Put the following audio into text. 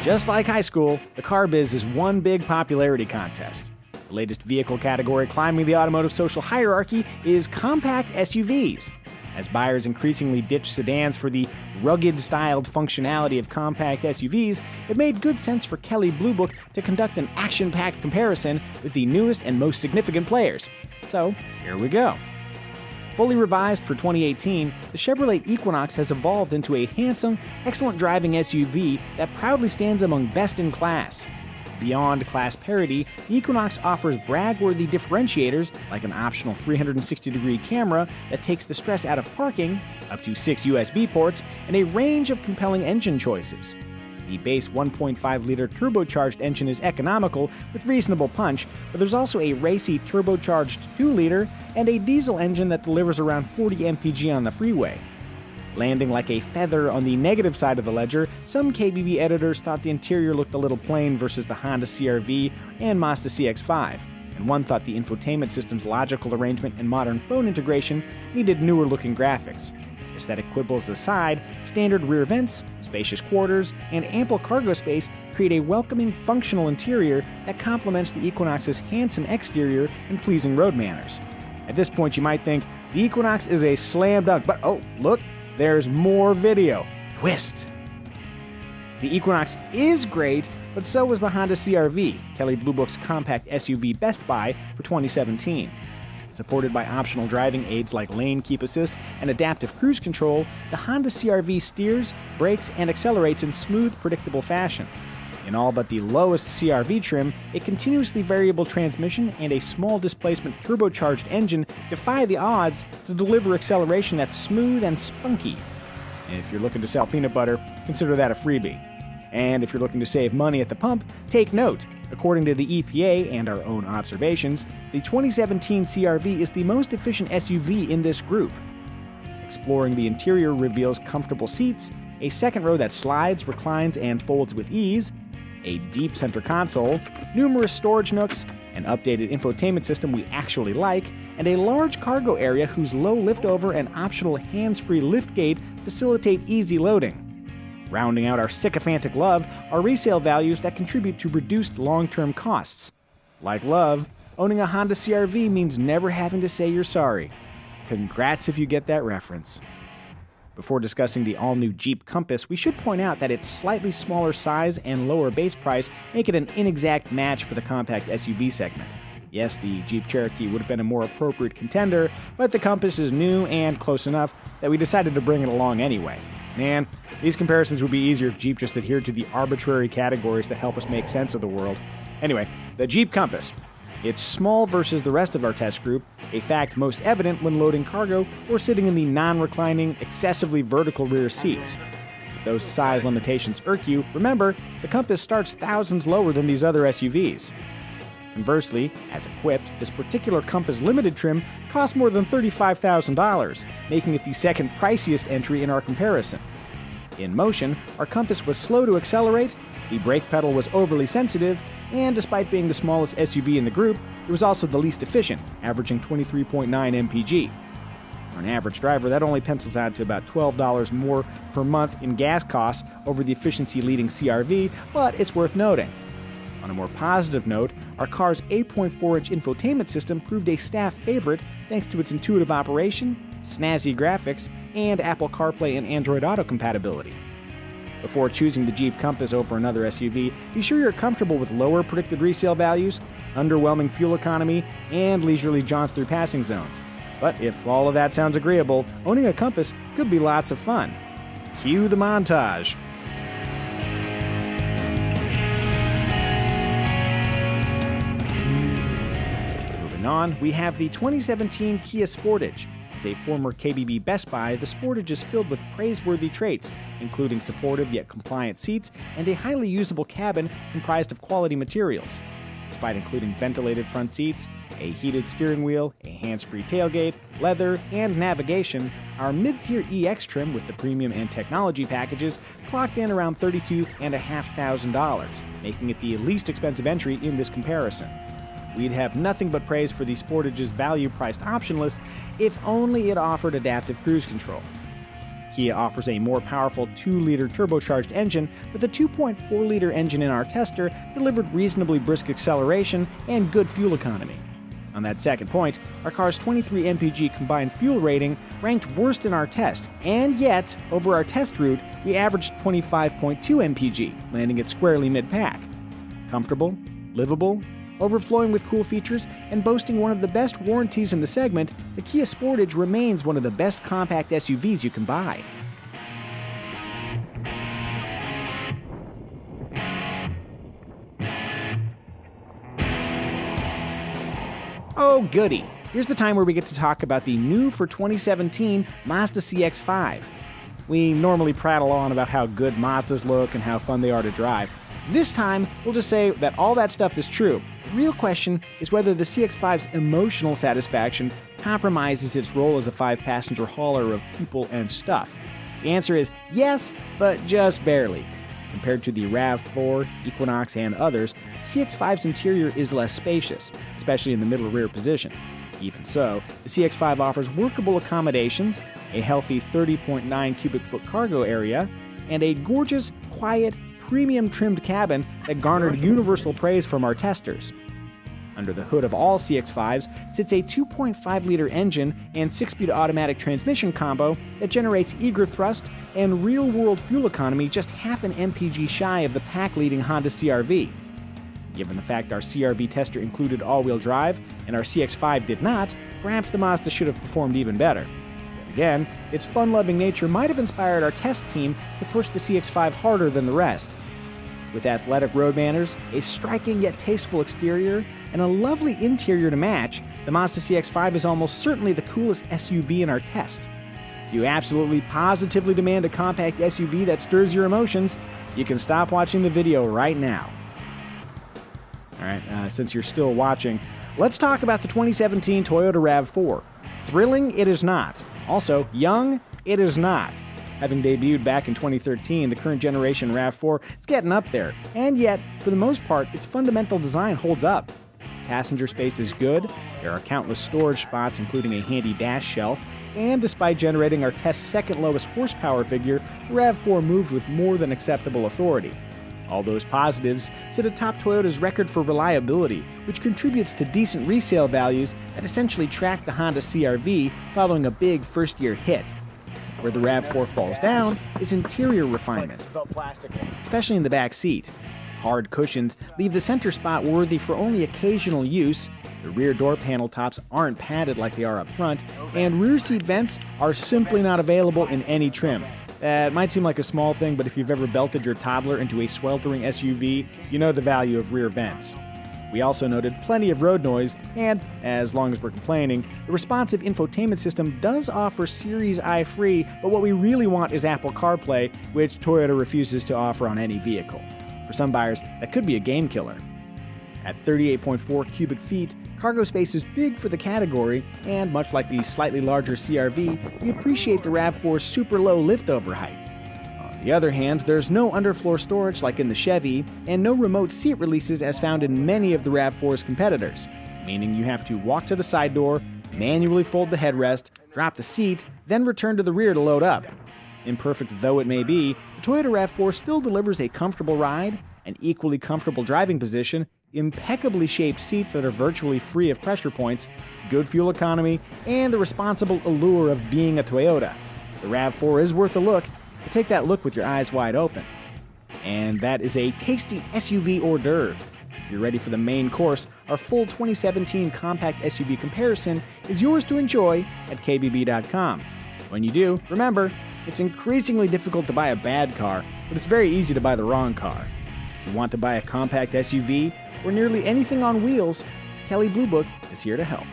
Just like high school, the car biz is one big popularity contest. The latest vehicle category climbing the automotive social hierarchy is compact SUVs. As buyers increasingly ditch sedans for the rugged-styled functionality of compact SUVs, it made good sense for Kelley Blue Book to conduct an action-packed comparison with the newest and most significant players. So, here we go. Fully revised for 2018, the Chevrolet Equinox has evolved into a handsome, excellent driving SUV that proudly stands among best in class. Beyond class parity, the Equinox offers brag-worthy differentiators like an optional 360-degree camera that takes the stress out of parking, up to 6 USB ports, and a range of compelling engine choices. The base 1.5-liter turbocharged engine is economical with reasonable punch, but there's also a racy turbocharged 2-liter and a diesel engine that delivers around 40 mpg on the freeway. Landing like a feather on the negative side of the ledger, some KBB editors thought the interior looked a little plain versus the Honda CR-V and Mazda CX-5, and one thought the infotainment system's logical arrangement and modern phone integration needed newer-looking graphics. Aesthetic quibbles aside, standard rear vents, spacious quarters, and ample cargo space create a welcoming, functional interior that complements the Equinox's handsome exterior and pleasing road manners. At this point, you might think, the Equinox is a slam dunk, but oh, look! There's more video. Twist! The Equinox is great, but so was the Honda CR-V, Kelley Blue Book's compact SUV Best Buy for 2017. Supported by optional driving aids like lane keep assist and adaptive cruise control, the Honda CR-V steers, brakes, and accelerates in smooth, predictable fashion. In all but the lowest CR-V trim, a continuously variable transmission and a small displacement turbocharged engine defy the odds to deliver acceleration that's smooth and spunky. And if you're looking to sell peanut butter, consider that a freebie. And if you're looking to save money at the pump, take note. According to the EPA and our own observations, the 2017 CR-V is the most efficient SUV in this group. Exploring the interior reveals comfortable seats, a second row that slides, reclines, and folds with ease, a deep center console, numerous storage nooks, an updated infotainment system we actually like, and a large cargo area whose low liftover and optional hands-free liftgate facilitate easy loading. Rounding out our sycophantic love are resale values that contribute to reduced long-term costs. Like love, owning a Honda CR-V means never having to say you're sorry. Congrats if you get that reference. Before discussing the all-new Jeep Compass, we should point out that its slightly smaller size and lower base price make it an inexact match for the compact SUV segment. Yes, the Jeep Cherokee would have been a more appropriate contender, but the Compass is new and close enough that we decided to bring it along anyway. Man, these comparisons would be easier if Jeep just adhered to the arbitrary categories that help us make sense of the world. Anyway, the Jeep Compass. It's small versus the rest of our test group, a fact most evident when loading cargo or sitting in the non-reclining, excessively vertical rear seats. If those size limitations irk you, remember, the Compass starts thousands lower than these other SUVs. Conversely, as equipped, this particular Compass Limited trim costs more than $35,000, making it the second priciest entry in our comparison. In motion, our Compass was slow to accelerate, the brake pedal was overly sensitive, and despite being the smallest SUV in the group, it was also the least efficient, averaging 23.9 mpg. For an average driver, that only pencils out to about $12 more per month in gas costs over the efficiency-leading CR-V, but it's worth noting. On a more positive note, our car's 8.4-inch infotainment system proved a staff favorite thanks to its intuitive operation, snazzy graphics, and Apple CarPlay and Android Auto compatibility. Before choosing the Jeep Compass over another SUV, be sure you're comfortable with lower predicted resale values, underwhelming fuel economy, and leisurely jaunts through passing zones. But if all of that sounds agreeable, owning a Compass could be lots of fun. Cue the montage. Moving on, we have the 2017 Kia Sportage. As a former KBB Best Buy, the Sportage is filled with praiseworthy traits, including supportive yet compliant seats and a highly usable cabin comprised of quality materials. Despite including ventilated front seats, a heated steering wheel, a hands-free tailgate, leather, and navigation, our mid-tier EX trim with the premium and technology packages clocked in around $32,500, making it the least expensive entry in this comparison. We'd have nothing but praise for the Sportage's value-priced option list if only it offered adaptive cruise control. Kia offers a more powerful 2-liter turbocharged engine, with a 2.4-liter engine in our tester delivered reasonably brisk acceleration and good fuel economy. On that second point, our car's 23 mpg combined fuel rating ranked worst in our test, and yet, over our test route, we averaged 25.2 mpg, landing it squarely mid-pack. Comfortable, livable, overflowing with cool features, and boasting one of the best warranties in the segment, the Kia Sportage remains one of the best compact SUVs you can buy. Oh goody! Here's the time where we get to talk about the new for 2017 Mazda CX-5. We normally prattle on about how good Mazdas look and how fun they are to drive. This time, we'll just say that all that stuff is true. The real question is whether the CX-5's emotional satisfaction compromises its role as a 5-passenger hauler of people and stuff. The answer is yes, but just barely. Compared to the RAV4, Equinox, and others, CX-5's interior is less spacious, especially in the middle rear position. Even so, the CX-5 offers workable accommodations, a healthy 30.9 cubic foot cargo area, and a gorgeous, quiet, premium trimmed cabin that garnered universal praise from our testers. Under the hood of all CX-5s sits a 2.5-liter engine and 6-speed automatic transmission combo that generates eager thrust and real-world fuel economy just half an mpg shy of the pack-leading Honda CR-V. Given the fact our CR-V tester included all-wheel drive and our CX-5 did not, perhaps the Mazda should have performed even better. Then again, its fun-loving nature might have inspired our test team to push the CX-5 harder than the rest. With athletic road manners, a striking yet tasteful exterior, and a lovely interior to match, the Mazda CX-5 is almost certainly the coolest SUV in our test. If you absolutely positively demand a compact SUV that stirs your emotions, you can stop watching the video right now. Alright, since you're still watching, let's talk about the 2017 Toyota RAV4. Thrilling, it is not. Also, young, it is not. Having debuted back in 2013, the current generation RAV4 is getting up there, and yet, for the most part, its fundamental design holds up. Passenger space is good, there are countless storage spots including a handy dash shelf, and despite generating our test's second lowest horsepower figure, the RAV4 moved with more than acceptable authority. All those positives sit atop Toyota's record for reliability, which contributes to decent resale values that essentially track the Honda CR-V following a big first-year hit. Where the RAV4 falls down is interior refinement, especially in the back seat. Hard cushions leave the center spot worthy for only occasional use, the rear door panel tops aren't padded like they are up front, and rear seat vents are simply not available in any trim. It might seem like a small thing, but if you've ever belted your toddler into a sweltering SUV, you know the value of rear vents. We also noted plenty of road noise, and, as long as we're complaining, the responsive infotainment system does offer Series I free, but what we really want is Apple CarPlay, which Toyota refuses to offer on any vehicle. For some buyers, that could be a game killer. At 38.4 cubic feet, cargo space is big for the category, and much like the slightly larger CR-V, we appreciate the RAV4's super low liftover height. On the other hand, there's no underfloor storage like in the Chevy, and no remote seat releases as found in many of the RAV4's competitors, meaning you have to walk to the side door, manually fold the headrest, drop the seat, then return to the rear to load up. Imperfect though it may be, the Toyota RAV4 still delivers a comfortable ride, an equally comfortable driving position, impeccably shaped seats that are virtually free of pressure points, good fuel economy, and the responsible allure of being a Toyota. The RAV4 is worth a look, but take that look with your eyes wide open. And that is a tasty SUV hors d'oeuvre. If you're ready for the main course, our full 2017 compact SUV comparison is yours to enjoy at kbb.com. When you do, remember, it's increasingly difficult to buy a bad car, but it's very easy to buy the wrong car. If you want to buy a compact SUV or nearly anything on wheels, Kelley Blue Book is here to help.